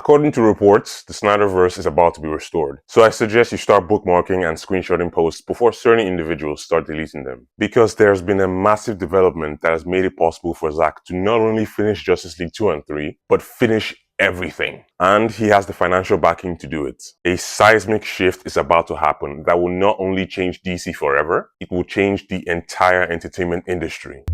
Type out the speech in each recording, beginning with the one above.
According to reports, the Snyderverse is about to be restored. So I suggest you start bookmarking and screenshotting posts before certain individuals start deleting them. Because there's been a massive development that has made it possible for Zack to not only finish Justice League 2 and 3, but finish everything. And he has the financial backing to do it. A seismic shift is about to happen that will not only change DC forever, it will change the entire entertainment industry.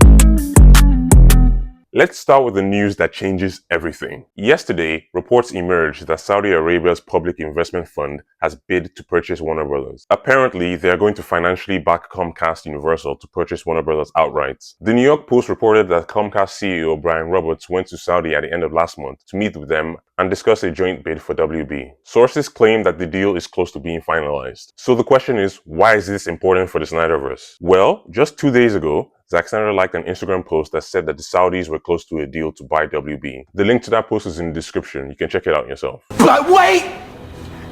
Let's start with the news that changes everything. Yesterday, reports emerged that Saudi Arabia's public investment fund has bid to purchase Warner Bros. Apparently, they are going to financially back Comcast Universal to purchase Warner Bros. Outright. The New York Post reported that Comcast CEO Brian Roberts went to Saudi at the end of last month to meet with them and discuss a joint bid for WB. Sources claim that the deal is close to being finalized. So the question is, why is this important for the Snyderverse? Well, just 2 days ago, Zack Snyder liked an Instagram post that said that the Saudis were close to a deal to buy WB. The link to that post is in the description. You can check it out yourself. But wait!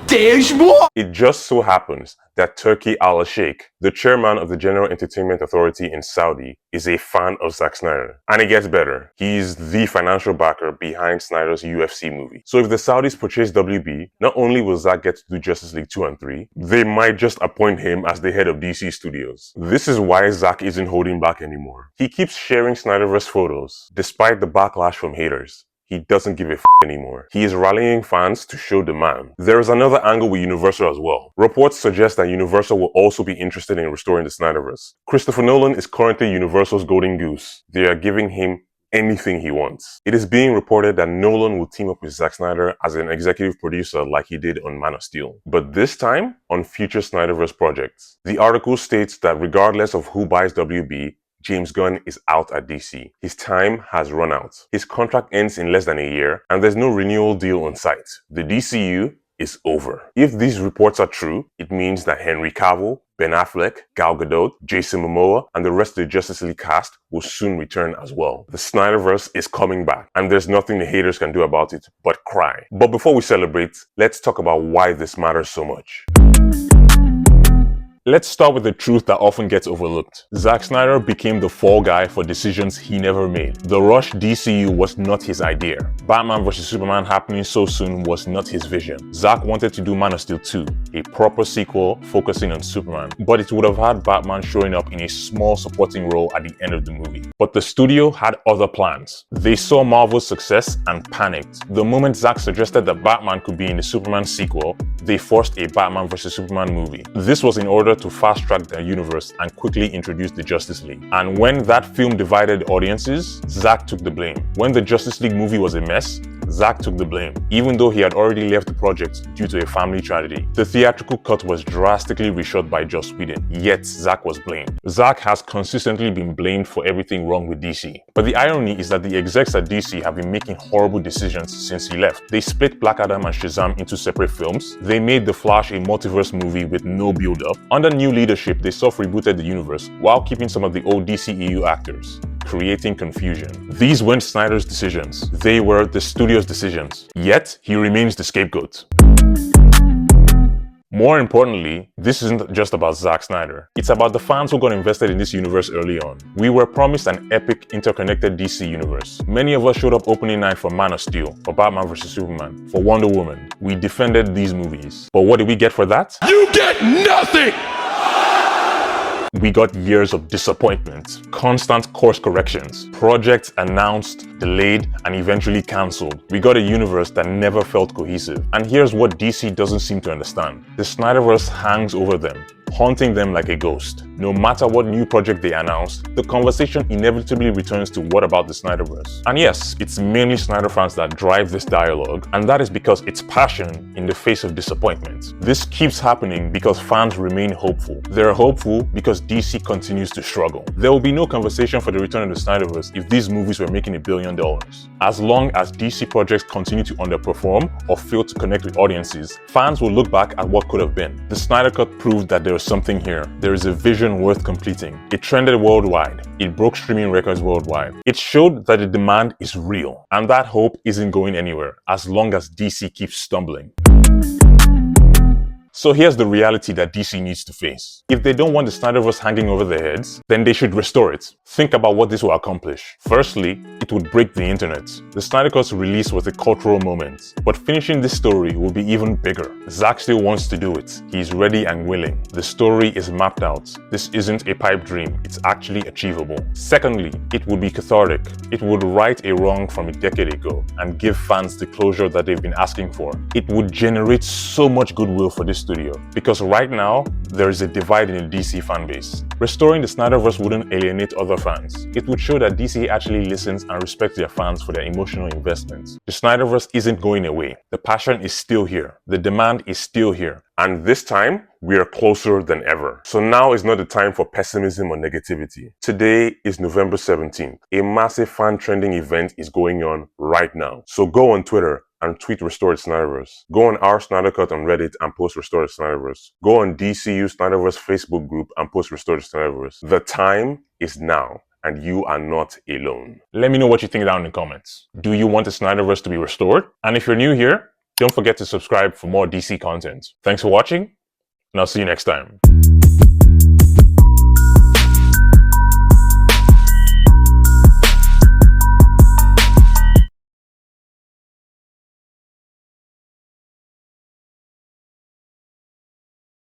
There's more! It just so happens that Turki Al-Sheikh, the chairman of the General Entertainment Authority in Saudi, is a fan of Zack Snyder. And it gets better. He's the financial backer behind Snyder's UFC movie. So if the Saudis purchase WB, not only will Zack get to do Justice League 2 and 3, they might just appoint him as the head of DC Studios. This is why Zack isn't holding back anymore. He keeps sharing Snyderverse photos, despite the backlash from haters. He doesn't give a f anymore. He is rallying fans to show the man. There is another angle with Universal as well. Reports suggest that Universal will also be interested in restoring the Snyderverse. Christopher Nolan is currently Universal's golden goose. They are giving him anything he wants. It is being reported that Nolan will team up with Zack Snyder as an executive producer like he did on Man of Steel, but this time on future Snyderverse projects. The article states that regardless of who buys WB, James Gunn is out at DC. His time has run out. His contract ends in less than a year, and there's no renewal deal on site. The DCU is over. If these reports are true, it means that Henry Cavill, Ben Affleck, Gal Gadot, Jason Momoa, and the rest of the Justice League cast will soon return as well. The Snyderverse is coming back, and there's nothing the haters can do about it but cry. But before we celebrate, let's talk about why this matters so much. Let's start with the truth that often gets overlooked. Zack Snyder became the fall guy for decisions he never made. The Rush DCU was not his idea. Batman vs Superman happening so soon was not his vision. Zack wanted to do Man of Steel 2, a proper sequel focusing on Superman, but it would have had Batman showing up in a small supporting role at the end of the movie. But the studio had other plans. They saw Marvel's success and panicked. The moment Zack suggested that Batman could be in the Superman sequel, they forced a Batman vs Superman movie. This was in order to fast-track their universe and quickly introduce the Justice League. And when that film divided audiences, Zack took the blame. When the Justice League movie was a mess, Zack took the blame, even though he had already left the project due to a family tragedy. The theatrical cut was drastically reshot by Joss Whedon, yet Zack was blamed. Zack has consistently been blamed for everything wrong with DC. But the irony is that the execs at DC have been making horrible decisions since he left. They split Black Adam and Shazam into separate films. They made The Flash a multiverse movie with no build-up. Under new leadership, they soft rebooted the universe while keeping some of the old DCEU actors, creating confusion. These weren't Snyder's decisions. They were the studio's decisions. Yet, he remains the scapegoat. More importantly, this isn't just about Zack Snyder. It's about the fans who got invested in this universe early on. We were promised an epic, interconnected DC universe. Many of us showed up opening night for Man of Steel, for Batman vs Superman, for Wonder Woman. We defended these movies. But what did we get for that? You get nothing! We got years of disappointment, constant course corrections, projects announced, delayed, and eventually cancelled. We got a universe that never felt cohesive. And here's what DC doesn't seem to understand. The Snyderverse hangs over them, haunting them like a ghost. No matter what new project they announce, the conversation inevitably returns to what about the Snyderverse? And yes, it's mainly Snyder fans that drive this dialogue, and that is because it's passion in the face of disappointment. This keeps happening because fans remain hopeful. They're hopeful because DC continues to struggle. There will be no conversation for the return of the Snyderverse if these movies were making $1 billion. As long as DC projects continue to underperform or fail to connect with audiences, fans will look back at what could have been. The Snyder Cut proved that there was something here. There is a vision worth completing. It trended worldwide. It broke streaming records worldwide. It showed that the demand is real, and that hope isn't going anywhere as long as DC keeps stumbling. So here's the reality that DC needs to face. If they don't want the Snyderverse hanging over their heads, then they should restore it. Think about what this will accomplish. Firstly, it would break the internet. The Snyder Cut's release was a cultural moment, but finishing this story will be even bigger. Zack still wants to do it. He's ready and willing. The story is mapped out. This isn't a pipe dream, it's actually achievable. Secondly, it would be cathartic. It would right a wrong from a decade ago and give fans the closure that they've been asking for. It would generate so much goodwill for this studio, because right now, there is a divide in the DC fanbase. Restoring the Snyderverse wouldn't alienate other fans. It would show that DC actually listens and respects their fans for their emotional investments. The Snyderverse isn't going away. The passion is still here. The demand is still here. And this time, we are closer than ever. So now is not the time for pessimism or negativity. Today is November 17th. A massive fan trending event is going on right now. So go on Twitter and tweet Restored Snyderverse. Go on our Snyder Cut on Reddit and post Restored Snyderverse. Go on DCU Snyderverse Facebook group and post Restored Snyderverse. The time is now, and you are not alone. Let me know what you think down in the comments. Do you want the Snyderverse to be restored? And if you're new here, don't forget to subscribe for more DC content. Thanks for watching, and I'll see you next time.